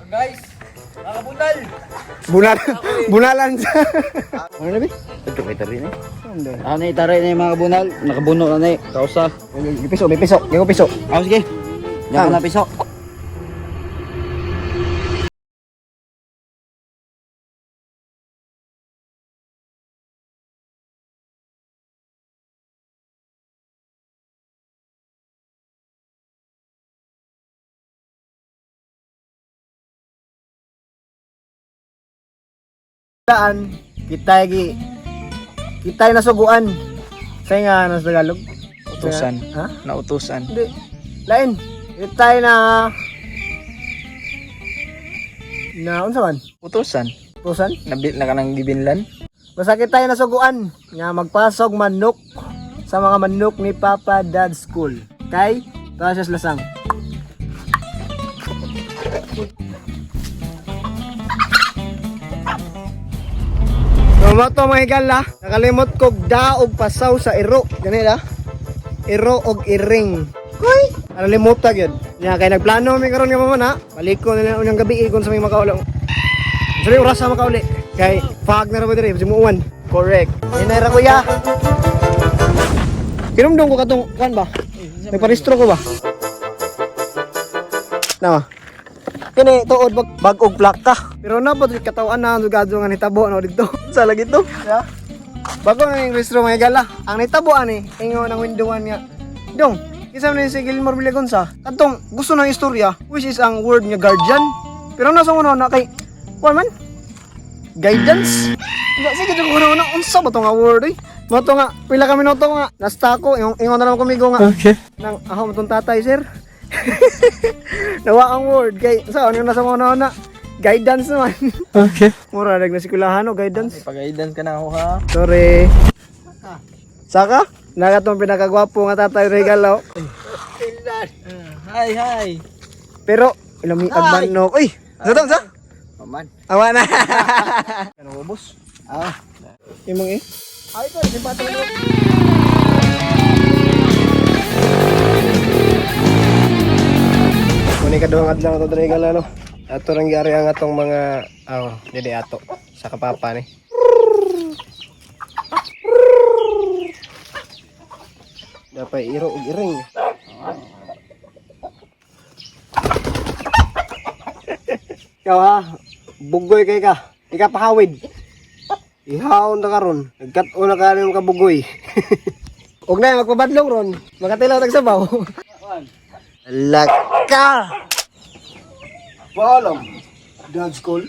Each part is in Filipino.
Guys, nakabunal. Bunalan sa. Ano na bi? Ito kay tari ni. Hindi. Ano ni tari ni mga bunal, nakabuno na ni. Kausa. May piso, may piso. May piso. Sige. Yan na piso. Saan kita nasuguan sa nga nas Tagalog. Utusan. Ha? Nautusan. Hindi. Lain. Kita na unsa man? Utusan. Tusan? Nabit na ka ng gibinlan. Basta kita nasuguan nga magpasok manok sa mga manok ni Papa Dad School. Kay Tasas Lasang. Tomato mga higala, nakalimot kog daog pasaw sa iro. Gani la? Iro og iring. Koy, nakalimot ta gyud. Nya kay nagplano mi karon nga mamana, paliko na unyang gabi kun sa may makauli. Sa oras sa makauli. Kay fog na ra ba diri, simuwan. Correct. Inay ra kuya. Kinumdong ko katong kan ba? Nagparehistro ko ba? Na. Kini tuod bag-og plaka. Pero na pud katawan na dugado nga hitabo no dito. Sa lagi to. Yeah. Bago na yung restro mga gala. Ang hitabo ani ingon ang windowan niya. Dong, isa man si Gilmore Villagonsa. Katong gusto ng istorya which is ang word nga guardian. Pero nasa uno na kay man? Guidance. Sige jud ko na unsa ba to nga word eh? Mo to nga pila ka minuto nga nasta ko ingon na lang kumigo nga. Okay. Nang aho matong tatay sir. Nawa ang word kay sa ano na sa mga na guidance naman. Okay. Mura nag nasikulahan o guidance. Pag-guidance ka na ako ha. Sorry. Saka? Nagatong pinakagwapo nga tatay regalo. Hi. Pero ilami agmanok. Uy, sadong sa? Paman. Awa na. Ano boss? Imong eh. Ay ko si pato. Kuni kaduhang adlaw to regalo no. Ato nang gyari ang atong mga dede ato sa kapapa ni. Dapat iro ug iring. Ikaw ha, bugoy kay ka. Ika pahawid. Ihaon na karon. Nagkat-o na ka ng kabugoy. Huwag na magpabadlong ron. Makatilaw tagsabaw. Laka! Paalam. Dad School.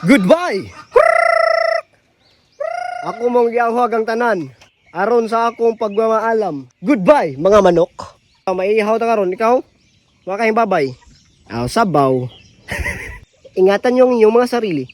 Goodbye! Ako mong giawhag ang tanan. Aron sa akong pagmamaalam. Goodbye, mga manok. Maihaw ta karon ikaw. Wa kay babay. Sabaw. Ingatan niyo ang inyong mga sarili.